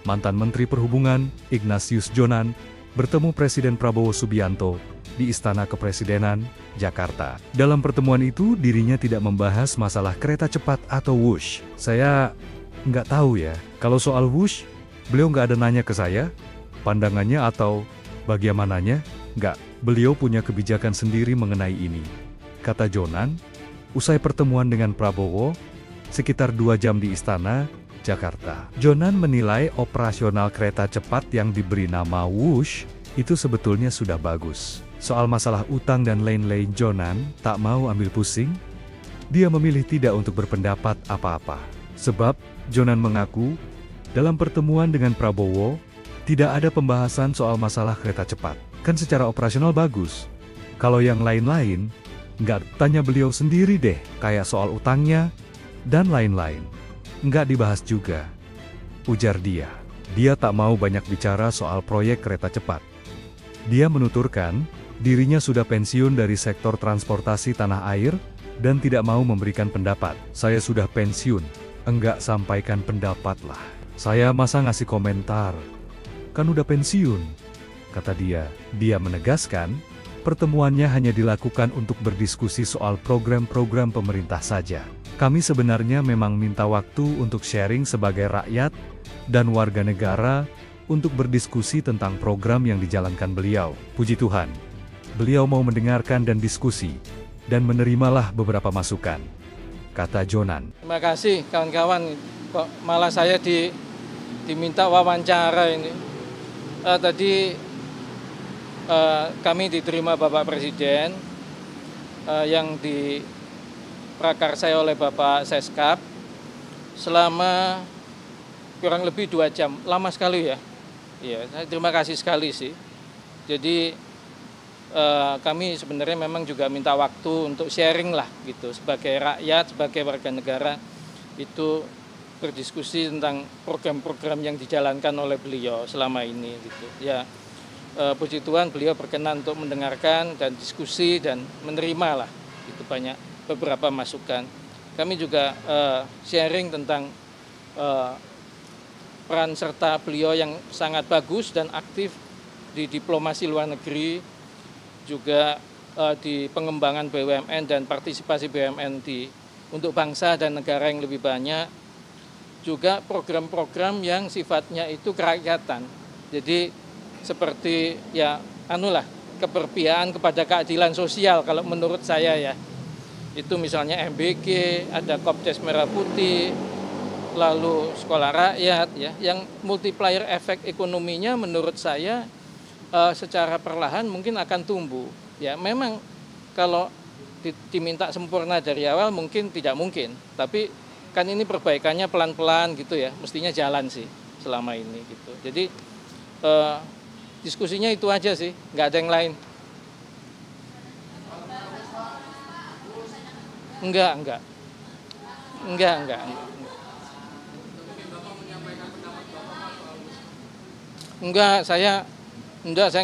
mantan Menteri Perhubungan, Ignatius Jonan, bertemu Presiden Prabowo Subianto di Istana Kepresidenan, Jakarta. Dalam pertemuan itu, dirinya tidak membahas masalah kereta cepat atau Wush. Saya nggak tahu ya, kalau soal Wush, beliau nggak ada nanya ke saya, pandangannya atau bagaimananya, nggak. Beliau punya kebijakan sendiri mengenai ini, kata Jonan, usai pertemuan dengan Prabowo, sekitar 2 jam di Istana, Jakarta. Jonan menilai operasional kereta cepat yang diberi nama Wush itu sebetulnya sudah bagus. Soal masalah utang dan lain-lain, Jonan tak mau ambil pusing. Dia memilih tidak untuk berpendapat apa-apa. Sebab, Jonan mengaku, dalam pertemuan dengan Prabowo, tidak ada pembahasan soal masalah kereta cepat. Kan secara operasional bagus. Kalau yang lain-lain, nggak, tanya beliau sendiri deh, kayak soal utangnya, dan lain-lain. Nggak dibahas juga, ujar dia. Dia tak mau banyak bicara soal proyek kereta cepat. Dia menuturkan, dirinya sudah pensiun dari sektor transportasi tanah air, dan tidak mau memberikan pendapat. Saya sudah pensiun, enggak sampaikan pendapat lah. Saya masa ngasih komentar, kan udah pensiun, kata dia. Dia menegaskan, pertemuannya hanya dilakukan untuk berdiskusi soal program-program pemerintah saja. Kami sebenarnya memang minta waktu untuk sharing sebagai rakyat dan warga negara untuk berdiskusi tentang program yang dijalankan beliau. Puji Tuhan, beliau mau mendengarkan dan diskusi, dan menerimalah beberapa masukan, kata Jonan. Terima kasih kawan-kawan, kok malah saya diminta wawancara ini. Tadi kami diterima Bapak Presiden yang diprakarsai oleh Bapak Seskap selama kurang lebih 2 jam. Lama sekali ya. Iya, saya terima kasih sekali sih. Jadi kami sebenarnya memang juga minta waktu untuk sharing lah gitu, sebagai rakyat, sebagai warga negara itu berdiskusi tentang program-program yang dijalankan oleh beliau selama ini gitu. Ya, puji Tuhan beliau berkenan untuk mendengarkan dan diskusi dan menerima lah itu banyak beberapa masukan. Kami juga sharing tentang peran serta beliau yang sangat bagus dan aktif di diplomasi luar negeri, juga di pengembangan BUMN dan partisipasi BUMN untuk bangsa dan negara yang lebih banyak, juga program-program yang sifatnya itu kerakyatan. Jadi seperti ya keberpihakan kepada keadilan sosial kalau menurut saya ya. Itu misalnya MBG, ada Kopdes Merah Putih, lalu sekolah rakyat ya, yang multiplier efek ekonominya menurut saya secara perlahan mungkin akan tumbuh. Ya, memang kalau diminta sempurna dari awal mungkin tidak mungkin, tapi kan ini perbaikannya pelan-pelan gitu ya, mestinya jalan sih selama ini gitu. Jadi diskusinya itu aja sih, nggak ada yang lain. Enggak. Saya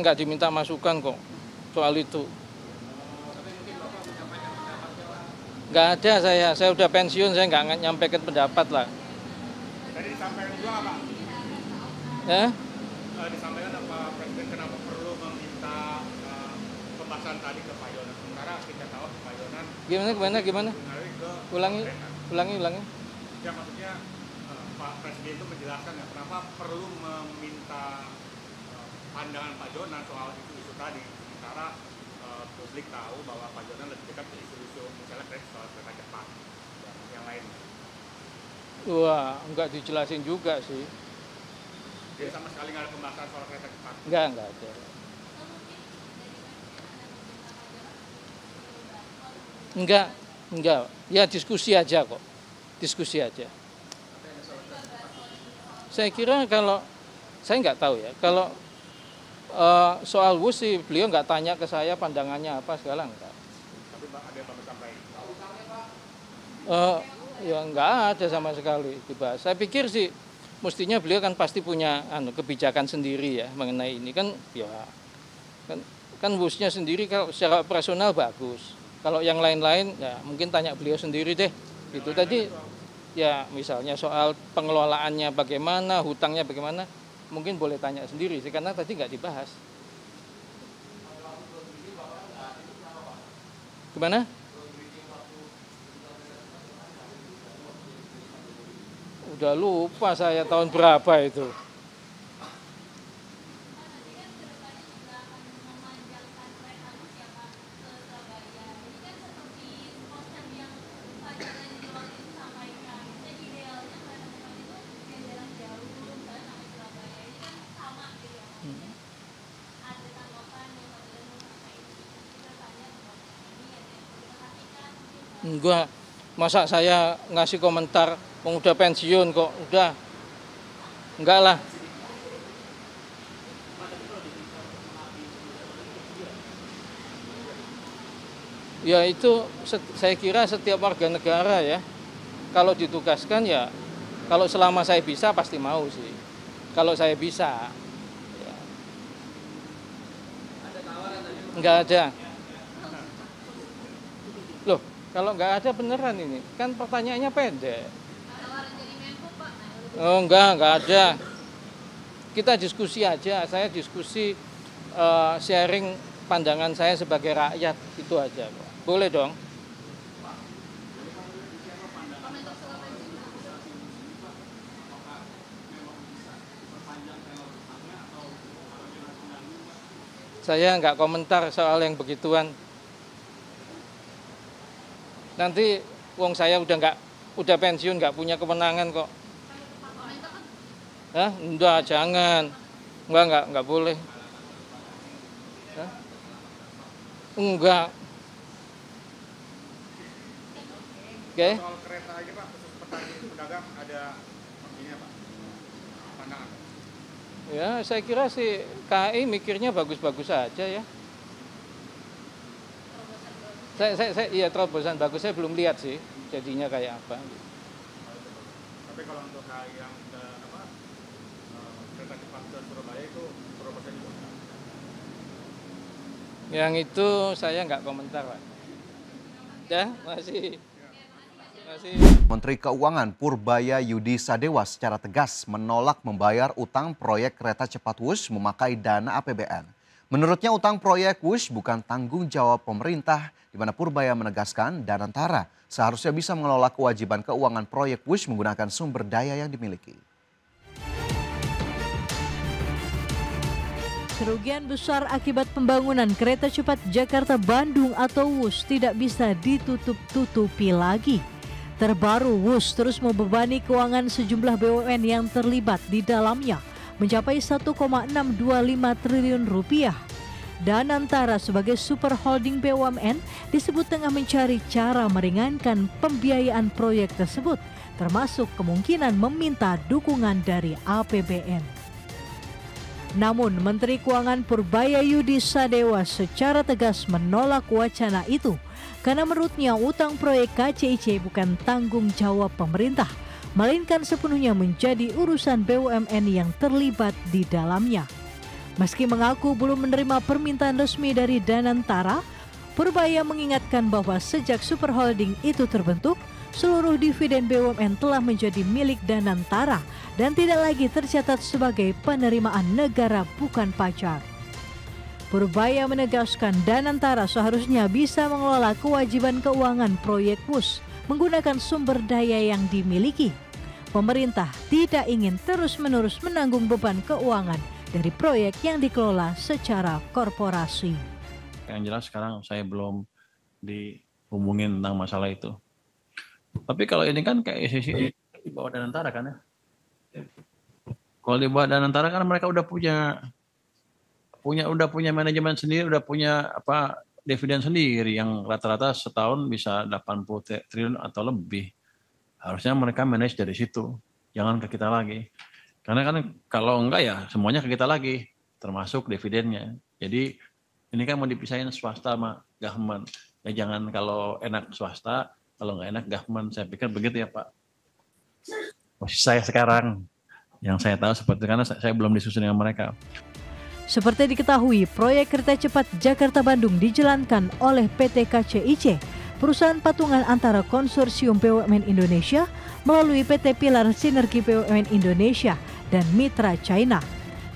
nggak diminta masukan kok soal itu. Nggak ada saya udah pensiun, saya nggak nyampaikan pendapat lah. Tadi disampaikan juga Pak? Ya? Disampaikan Pak Presiden kenapa perlu meminta pembahasan tadi ke Pak Yonan. Sementara kita tahu Pak Yonan Gimana? Ulangi. Ya maksudnya Pak Presiden itu menjelaskan ya, kenapa perlu meminta pandangan Pak Jonan soal isu-isu tadi. Sementara publik tahu bahwa Pak Jonan lebih dekat ke isu-isu misalnya soal kereta cepat dan yang lain. Wah, nggak dijelasin juga sih. Jadi sama sekali nggak ada pembahasan soal kereta cepat? Nggak ada. Enggak. Ya diskusi aja kok. Saya kira kalau, saya nggak tahu ya, kalau soal Wush sih beliau nggak tanya ke saya pandangannya apa segala enggak. Tapi ada yang Bapak sampaikan? Ya nggak ada sama sekali dibahas. Saya pikir sih mestinya beliau kan pasti punya kebijakan sendiri ya mengenai ini kan ya kan Wush-nya sendiri kalau secara operasional bagus. Kalau yang lain-lain ya mungkin tanya beliau sendiri deh. Gitu tadi Ya misalnya soal pengelolaannya bagaimana, hutangnya bagaimana, mungkin boleh tanya sendiri sih, karena tadi nggak dibahas. Gimana? Udah lupa saya tahun berapa itu. Enggak, masa saya ngasih komentar, udah pensiun kok, udah. Enggak lah. Ya itu saya kira setiap warga negara ya, kalau ditugaskan ya, kalau selama saya bisa pasti mau sih. Kalau saya bisa. Ya. Enggak ada. Loh, kalau nggak ada beneran ini, kan pertanyaannya pendek. Oh enggak ada. Kita diskusi aja, saya diskusi sharing pandangan saya sebagai rakyat, itu aja. Boleh dong. Saya nggak komentar soal yang begituan. Nanti wong saya udah pensiun, nggak punya kewenangan kok. Hah? Enggak, jangan. Enggak boleh. Hah? Enggak. Oke. Soal kereta aja Pak, khusus petani pedagang ada ini Pak, pandangan? Ya, saya kira sih KAI mikirnya bagus-bagus saja ya. Iya terobosan bagus, saya belum lihat sih jadinya kayak apa. Tapi kalau untuk KAI yang kereta cepat ke Surabaya itu terobosan juga? Yang itu saya nggak komentar Pak. Ya, masih. Menteri Keuangan Purbaya Yudi Sadewa secara tegas menolak membayar utang proyek kereta cepat Wush memakai dana APBN. Menurutnya utang proyek Wush bukan tanggung jawab pemerintah, di mana Purbaya menegaskan Danantara seharusnya bisa mengelola kewajiban keuangan proyek Wush menggunakan sumber daya yang dimiliki. Kerugian besar akibat pembangunan kereta cepat Jakarta-Bandung atau Wush tidak bisa ditutup-tutupi lagi. Terbaru, Wush terus membebani keuangan sejumlah BUMN yang terlibat di dalamnya mencapai 1,625 triliun rupiah. Danantara sebagai super holding BUMN disebut tengah mencari cara meringankan pembiayaan proyek tersebut, termasuk kemungkinan meminta dukungan dari APBN. Namun Menteri Keuangan Purbaya Yudi Sadewa secara tegas menolak wacana itu karena menurutnya utang proyek KCIC bukan tanggung jawab pemerintah, melainkan sepenuhnya menjadi urusan BUMN yang terlibat di dalamnya. Meski mengaku belum menerima permintaan resmi dari Danantara, Purbaya mengingatkan bahwa sejak super holding itu terbentuk, seluruh dividen BUMN telah menjadi milik Danantara dan tidak lagi tercatat sebagai penerimaan negara bukan pajak. Purbaya menegaskan Danantara seharusnya bisa mengelola kewajiban keuangan proyek Wush menggunakan sumber daya yang dimiliki. Pemerintah tidak ingin terus-menerus menanggung beban keuangan dari proyek yang dikelola secara korporasi. Yang jelas sekarang saya belum dihubungin tentang masalah itu. Tapi kalau ini kan kayak sisi di bawah Danantara kan ya. Kalau di bawah Danantara kan mereka udah punya manajemen sendiri, udah punya dividen sendiri yang rata-rata setahun bisa 80 triliun atau lebih. Harusnya mereka manage dari situ, jangan ke kita lagi. Karena kan kalau enggak ya semuanya ke kita lagi, termasuk dividennya. Jadi ini kan mau dipisahin swasta sama government. Ya jangan kalau enak swasta, kalau nggak enak government. Saya pikir begitu ya Pak. Posisi saya sekarang, yang saya tahu seperti karena saya belum disusun dengan mereka. Seperti diketahui, proyek kereta cepat Jakarta-Bandung dijalankan oleh PT KCIC, perusahaan patungan antara Konsorsium BUMN Indonesia, melalui PT Pilar Sinergi BUMN Indonesia dan Mitra China.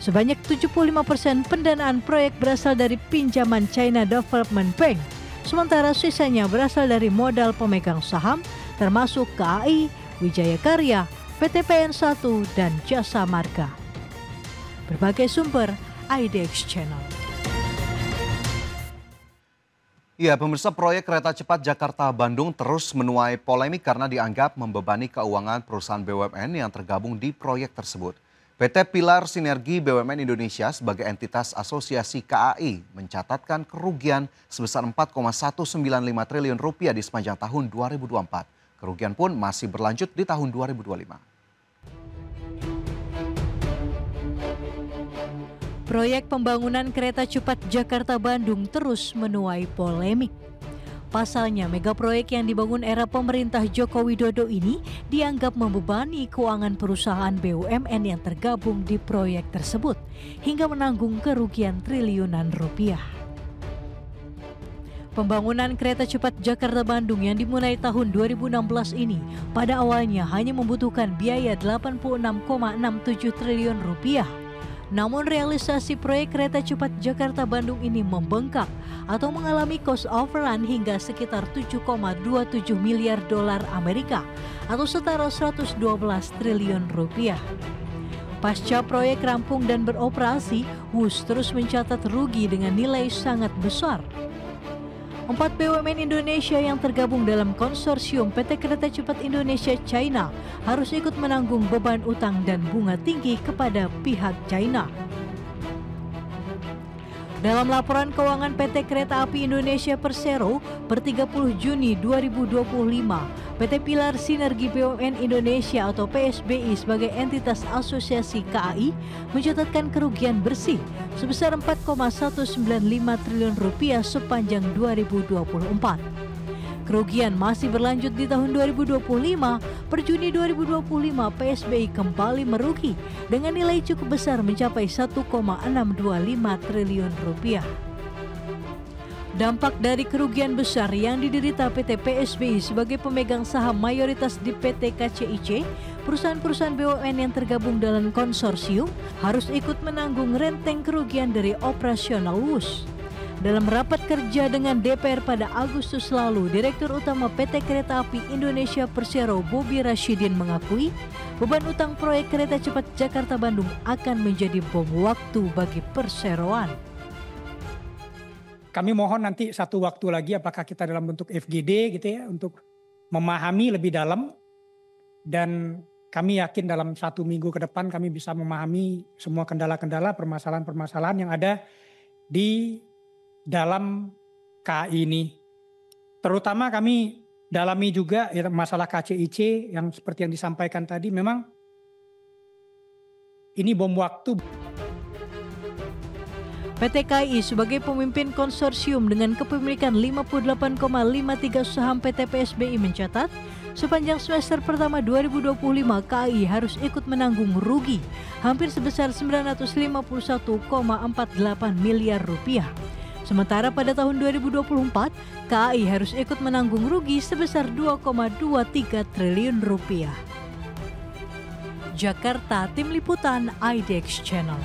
Sebanyak 75% pendanaan proyek berasal dari pinjaman China Development Bank, sementara sisanya berasal dari modal pemegang saham termasuk KAI, Wijaya Karya, PT PN1, dan Jasa Marga. Berbagai sumber, IDX Channel. Ya, pemirsa, proyek kereta cepat Jakarta-Bandung terus menuai polemik karena dianggap membebani keuangan perusahaan BUMN yang tergabung di proyek tersebut. PT Pilar Sinergi BUMN Indonesia sebagai entitas asosiasi KAI mencatatkan kerugian sebesar 4,195 triliun rupiah di sepanjang tahun 2024. Kerugian pun masih berlanjut di tahun 2025. Proyek pembangunan kereta cepat Jakarta-Bandung terus menuai polemik. Pasalnya, megaproyek yang dibangun era pemerintah Joko Widodo ini dianggap membebani keuangan perusahaan BUMN yang tergabung di proyek tersebut hingga menanggung kerugian triliunan rupiah. Pembangunan kereta cepat Jakarta-Bandung yang dimulai tahun 2016 ini pada awalnya hanya membutuhkan biaya 86,67 triliun rupiah. Namun realisasi proyek kereta cepat Jakarta-Bandung ini membengkak atau mengalami cost overrun hingga sekitar 7,27 miliar dolar Amerika atau setara 112 triliun rupiah. Pasca proyek rampung dan beroperasi, WUS terus mencatat rugi dengan nilai sangat besar. 4 BUMN Indonesia yang tergabung dalam konsorsium PT Kereta Cepat Indonesia China harus ikut menanggung beban utang dan bunga tinggi kepada pihak China. Dalam laporan keuangan PT Kereta Api Indonesia Persero per 30 Juni 2025, PT Pilar Sinergi BUMN Indonesia atau PSBI sebagai entitas asosiasi KAI mencatatkan kerugian bersih sebesar 4,195 triliun rupiah sepanjang 2024. Kerugian masih berlanjut di tahun 2025. Per Juni 2025, PSBI kembali merugi dengan nilai cukup besar mencapai 1,625 triliun rupiah. Dampak dari kerugian besar yang diderita PT PSBI sebagai pemegang saham mayoritas di PT KCIC, perusahaan-perusahaan BUMN yang tergabung dalam konsorsium harus ikut menanggung renteng kerugian dari operasional WUS. Dalam rapat kerja dengan DPR pada Agustus lalu, Direktur Utama PT Kereta Api Indonesia Persero Bobi Rashidin mengakui beban utang proyek kereta cepat Jakarta-Bandung akan menjadi bom waktu bagi perseroan. Kami mohon nanti satu waktu lagi apakah kita dalam bentuk FGD gitu ya untuk memahami lebih dalam, dan kami yakin dalam 1 minggu ke depan kami bisa memahami semua kendala-kendala, permasalahan-permasalahan yang ada di dalam KAI ini. Terutama kami dalami juga ya, masalah KCIC yang seperti yang disampaikan tadi, memang ini bom waktu. PT KAI sebagai pemimpin konsorsium dengan kepemilikan 58,53 saham PT PSBI mencatat sepanjang semester pertama 2025 KAI harus ikut menanggung rugi hampir sebesar 951,48 miliar rupiah. Sementara pada tahun 2024, KAI harus ikut menanggung rugi sebesar 2,23 triliun rupiah. Jakarta, Tim Liputan IDX Channel.